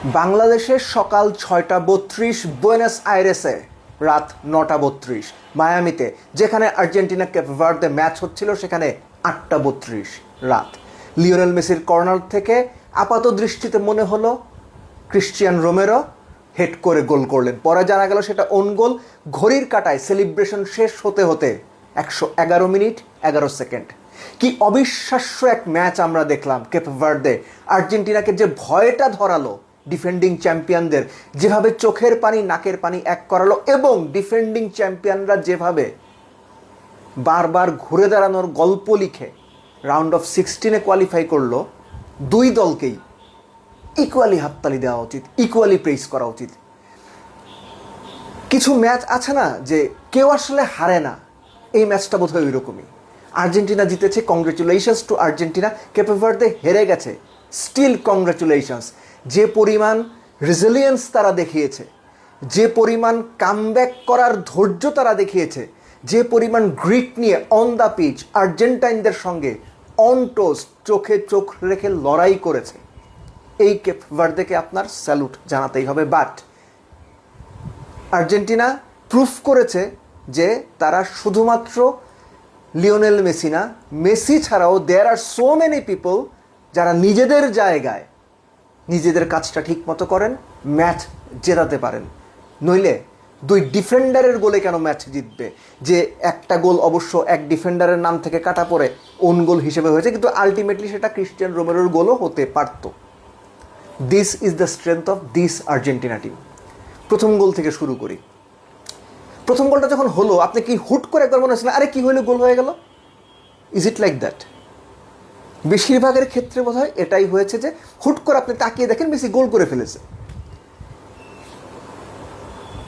বাংলাদেশের সকাল 6:32, বুয়েনোস আইরেসে রাত 9:32, মায়ামিতে যেখানে আর্জেন্টিনা কেপ ভার্দে ম্যাচ হচ্ছিল সেখানে 8:32 রাত। লিওনেল মেসির কর্নার থেকে আপাত দৃষ্টিতে মনে হলো ক্রিশ্চিয়ান রোমেরো হেড করে গোল করলেন, পরে জানা গেল সেটা ওন গোল। ঘড়ির কাঁটায় সেলিব্রেশন শেষ হতে হতে 111 মিনিট 11 সেকেন্ড। কি অবিশ্বাস্য এক ম্যাচ আমরা দেখলাম কেপ ভার্দে। আর্জেন্টিনাকে যে ভয়টা ধরালো ডিফেন্ডিং চ্যাম্পিয়নদের, যেভাবে চোখের পানি নাকের পানি এক করালো, এবং ডিফেন্ডিং চ্যাম্পিয়নরা যেভাবে বারবার ঘুরে দাঁড়ানোর গল্প লিখে রাউন্ড অফ 16-এ কোয়ালিফাই করলো, দুই দলকেই ইকুয়ালি হাততালি দেওয়া উচিত, ইকুয়ালি প্রেইজ করা উচিত। কিছু ম্যাচ আছে না যে কেউ আসলে হারে না, এই ম্যাচটা বোধহয় ওই রকমই। আর্জেন্টিনা জিতেছে, congratulations to Argentina. Cape Verde হেরে গেছে, স্টিল কংগ্রেচুলেশনস। যে পরিমাণ রেজিলিয়েন্স তারা দেখিয়েছে, যে পরিমাণ কামব্যাক করার ধৈর্য তারা দেখিয়েছে, যে পরিমাণ গ্রিট নিয়ে অন দ্য পিচ আর্জেন্টাইনদের সঙ্গে অন টোস চোখে চোখ রেখে লড়াই করেছে, এই কেপ ভার্দেকে আপনার স্যালুট জানাতেই হবে। বাট আর্জেন্টিনা প্রুফ করেছে যে তারা শুধুমাত্র লিওনেল মেসি না, মেসি ছাড়াও দেয়ার আর সো মেনি পিপল যারা নিজেদের জায়গায় নিজেদের কাজটা ঠিক মতো করেন, ম্যাচ জেতাতে পারেন। নইলে দুই ডিফেন্ডারের গোলে কেন ম্যাচ জিতবে? যে একটা গোল অবশ্য এক ডিফেন্ডারের নাম থেকে কাটা পড়ে ওন গোল হিসেবে হয়েছে, কিন্তু আলটিমেটলি সেটা ক্রিশ্চিয়ান রোমেরোর গোলও হতে পারত। This is the strength of this Argentina team. প্রথম গোল থেকে শুরু করি। প্রথম গোলটা যখন হলো, আপনি কি হুট করে একবার মনে হচ্ছিল আরে কি হইলো, গোল হয়ে গেল? Is it like that? বেশিরভাগের ক্ষেত্রে বোধ হয় এটাই হয়েছে যে হুট করে আপনি তাকিয়ে দেখেন মেসি গোল করে ফেলেছে।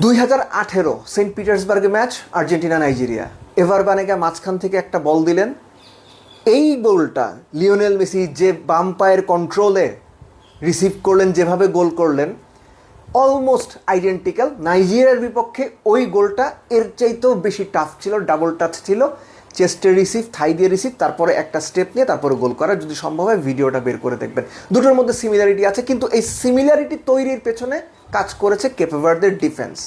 2018 সেন্ট পিটার্সবার্গে match, Argentina Nigeria. Ever Banega মাঝখান থেকে একটা বল দিলেন, এই গোলটা লিওনেল মেসি যে বাম পায়ের কন্ট্রোলে রিসিভ করলেন, যেভাবে গোল করলেন, অলমোস্ট আইডেন্টিক্যাল। নাইজেরিয়ার বিপক্ষে ওই গোলটা এর চাইতেও বেশি টাফ ছিল, ডাবল টাচ ছিল, চেস্টে রিসিভ, থাই দিয়ে রিসিভ, তারপরে একটা স্টেপ নিয়ে তারপরে গোল করা। যদি সম্ভব হয় ভিডিওটা বের করে দেখবেন, দুটোর মধ্যে সিমিলারিটি আছে, কিন্তু এই সিমিলারিটি তৈরির পেছনে কাজ করেছে কেপ ভার্দের ডিফেন্স।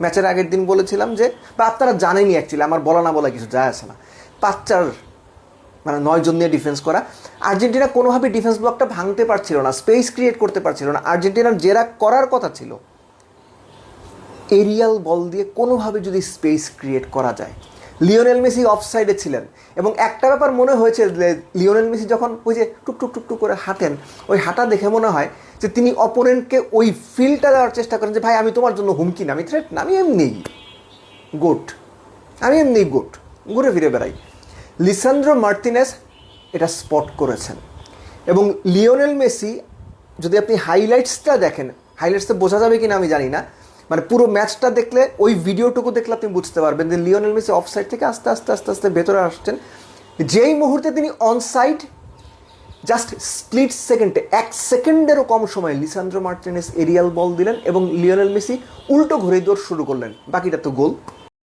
ম্যাচের আগের দিন বলেছিলাম যে, বা আপনারা জানেনই অ্যাকচুয়ালি, আমার বলা না বলা কিছু যায় আসে না, 5-4 মানে 9 জন নিয়ে ডিফেন্স করা। আর্জেন্টিনা কোনোভাবে ডিফেন্স ব্লকটা ভাঙতে পারছিল না, স্পেস ক্রিয়েট করতে পারছিল না। আর্জেন্টিনার যেটা করার কথা ছিল, এরিয়াল বল দিয়ে কোনোভাবে যদি স্পেস ক্রিয়েট করা যায়। লিওনেল মেসি অফসাইডে ছিলেন, এবং একটা ব্যাপার মনে হয়েছে লিওনেল মেসি যখন ওই যে টুকটুক টুকটুক করে হাঁটেন, ওই হাঁটা দেখে মনে হয় যে তিনি অপোনেন্টকে ওই ফিলটা দেওয়ার চেষ্টা করেন যে ভাই আমি তোমার জন্য হুমকি না, আমি থ্রেট না, আমি এমনিই গোট, আমি এমনিই গোট, ঘুরে ফিরে বেড়াই। লিসান্দ্রো মার্তিনেস এটা স্পট করেছেন, এবং লিওনেল মেসি, যদি আপনি হাইলাইটসটা দেখেন, হাইলাইটসটা বোঝা যাবে কিনা আমি জানি না, মানে পুরো ম্যাচটা দেখলে, ওই ভিডিওটুকু দেখলে আপনি বুঝতে পারবেন যে লিওনেল মেসি অফসাইড থেকে আস্তে আস্তে আস্তে আস্তে ভেতরে আসছেন। যেই মুহূর্তে তিনি অনসাইড, জাস্ট স্প্লিট সেকেন্ডে, 1 সেকেন্ডেরও কম সময়ে লিসান্দ্রো মার্টিনেস এরিয়াল বল দিলেন, এবং লিওনেল মেসি উল্টো ঘুরে দৌড় শুরু করলেন। বাকিটা তো গোল।